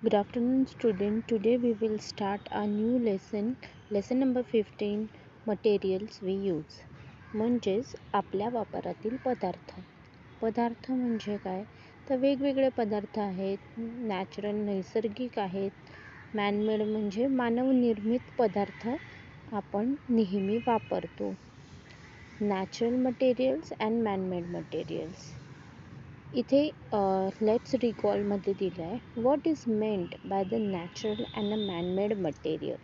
Good afternoon, student. Today we will start a new lesson number 15, materials we use. म्हणजेच आपल्या वापरातील पदार्थ. पदार्थ म्हणजे काय? तर वेगवेगळे पदार्थ आहेत. नॅचरल नैसर्गिक आहेत. मॅनमेड म्हणजे मानवनिर्मित पदार्थ आपण नेहमी वापरतो. Natural materials and man-made materials. इथे लेट्स रिकॉलमध्ये दिलं आहे what is meant by the natural and a man-made material.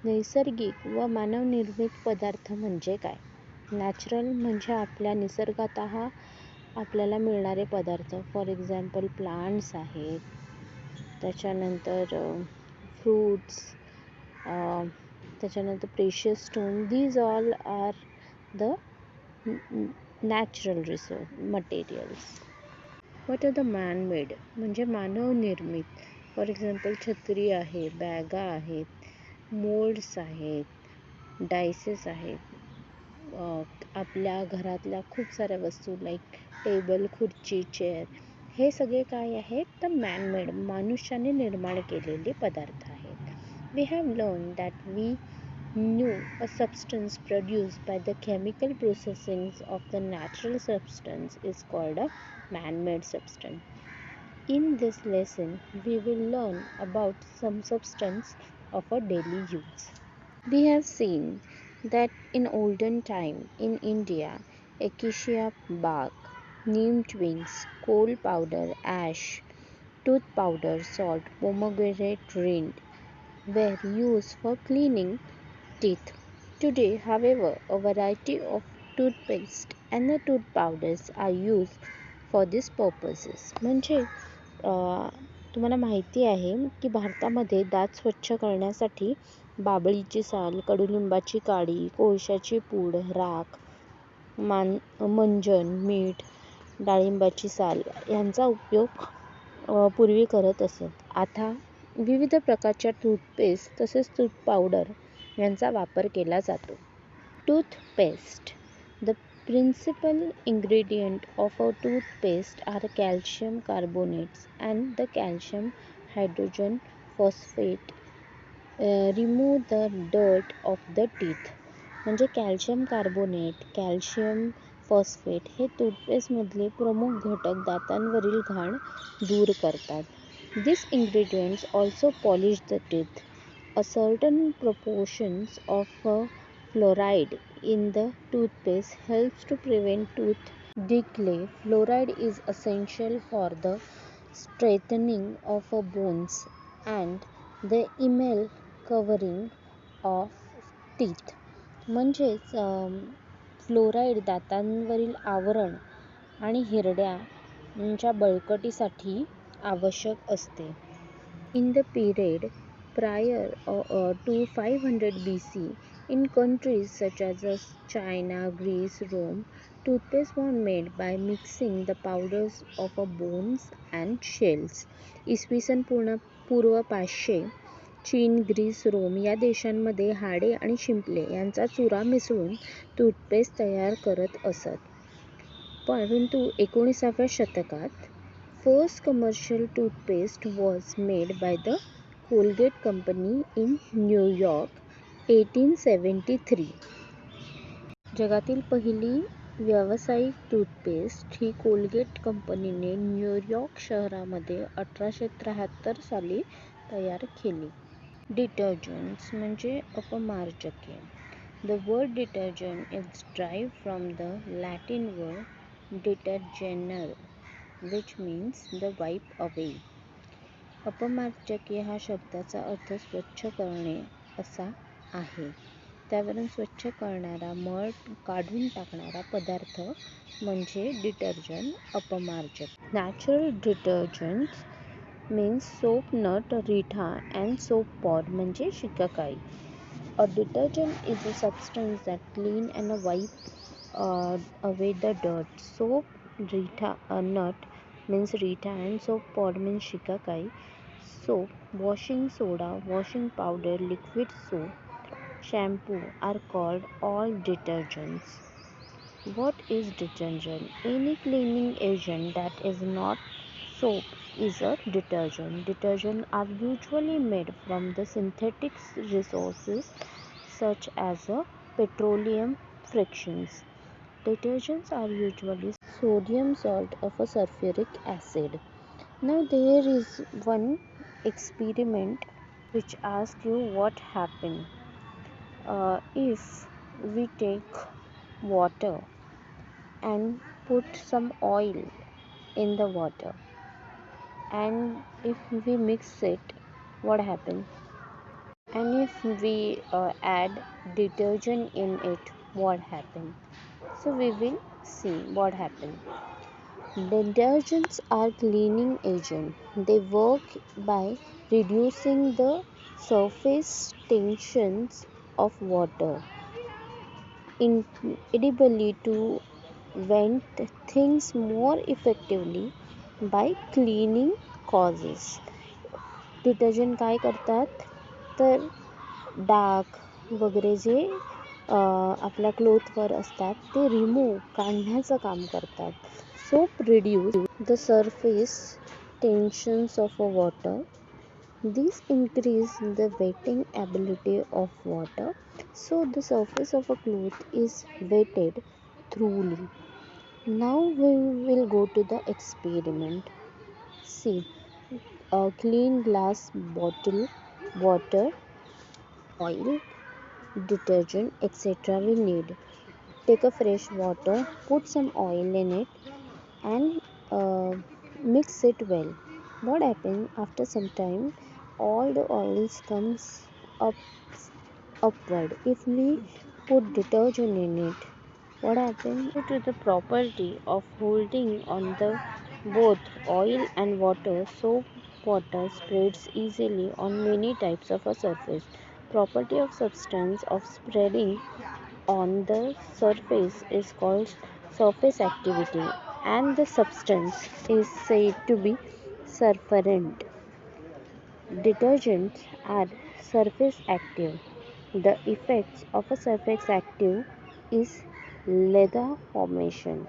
नैसर्गिक व मानवनिर्मित पदार्थ म्हणजे काय? नॅचरल म्हणजे आपल्या निसर्गात आपल्याला मिळणारे पदार्थ. फॉर एक्झाम्पल प्लांट्स आहेत, त्याच्यानंतर फ्रूट्स, त्याच्यानंतर precious stone. These all are the natural resource materials. What are the manmade म्हणजे मानवनिर्मित. फॉर एक्झाम्पल छत्री आहे, बॅगा आहेत, मोल्ड्स आहेत, डायसेस आहेत. आपल्या घरातल्या खूप साऱ्या वस्तू लाईक टेबल, खुर्ची, चेअर, हे सगळे काय आहेत? तर मॅनमेड, मनुष्याने निर्माण केलेले पदार्थ आहेत. We have learn that we knew a substance produced by the chemical processing of the natural substance is called a man-made substance. In this lesson, we will learn about some substance of our daily use. We have seen that in olden time in India, acacia bark, neem twigs, coal powder, ash, tooth powder, salt, pomegranate rind were used for cleaning teeth. Today, however, a variety of toothpaste and the tooth powders are used for these purposes. म्हणजे तुम्हाला माहिती आहे की भारतामध्ये दात स्वच्छ करण्यासाठी बाभळीची साल, कडुलिंबाची काडी, कोळशाची पूड, राख, मंजन, मीठ, डाळिंबाची साल यांचा उपयोग पूर्वी करत असत. आता विविध प्रकारच्या टूथपेस्ट तसेच टूथ पावडर यांचा वापर केला जातो. Toothpaste. The principal ingredient of a toothpaste are calcium carbonates and the calcium hydrogen phosphate remove the dirt of the teeth. म्हणजे कॅल्शियम कार्बोनेट, कॅल्शियम फॉस्फेट हे टूथपेस्टमधले प्रमुख घटक दातांवरील घाण दूर करतात. These ingredients also polish the teeth. A certain proportions of fluoride in the toothpaste helps to prevent tooth decay. Fluoride is essential for the strengthening of bones and the enamel covering of teeth. म्हणजेच fluoride दातांवरील आवरण आणि हिरड्यांच्या बळकटीसाठी आवश्यक असते. In the period prior to 500 BC, in countries such as China, Greece, Rome, toothpaste were made by mixing the powders of bones and shells. इसवी सन पूर्व 500 चीन, Greece, रोम या देशांमध्ये हाडे आणि शिंपले यांचा चुरा मिसळून टूथपेस्ट तयार करत असत. परंतु 19व्या शतकात first commercial toothpaste was made by the Colgate Company in New York 1873. जगातील पहिली व्यावसायिक टूथपेस्ट ही कोलगेट कंपनीने न्यूयॉर्क शहरामध्ये 1873 साली तयार केली. डिटर्जंट्स म्हणजे अपमार्जके. The word detergent is derived from the Latin word detergere, which means the wipe away. अपमार्जके हा शब्दाचा अर्थ स्वच्छ करणे असा आहे. त्यावरून स्वच्छ करणारा, मळ काढून टाकणारा पदार्थ म्हणजे डिटर्जंट, अपमार्जक. Natural detergents means soap, nut, reetha and soap pod म्हणजे शिकाकाई. A detergent is a substance that clean and wipe away the dirt. Soap, nut means rita and soap pod means shikakai. Soap, washing soda, washing powder, liquid soap, shampoo are called all detergents. What is detergent? Any cleaning agent that is not soap is a detergent. Detergents are usually made from the synthetic resources such as petroleum frictions. Detergents are usually sodium salt of a sulfuric acid. Now there is one experiment which asks you what happens if we take water and put some oil in the water, and if we mix it, what happens? And if we add detergent in it, what happens? So we will see what happens. Detergents are cleaning agents. They work by reducing the surface tensions of water, inability to vent things more effectively by cleaning causes. Detergent काय करतात तर डाग वगैरे जे आपल्या क्लोथवर असतात ते remove काढण्याचं काम करतात. Soap reduce the surface tensions of a water. These increase the wetting ability of water, so the surface of a cloth is wetted thoroughly. Now we will go to the experiment. See, a clean glass bottle, water, oil, detergent, etc. we need. Take a fresh water, put some oil in it, and mix it well. What happens after some time? All the oils comes up upward. If we put detergent in it, what happens? Due to the property of holding on the both oil and water, soap water spreads easily on many types of a surface. Property of substance of spreading on the surface is called surface activity, and the substance is said to be surfactant. Detergents are surface active. The effects of a surface active is leather formation.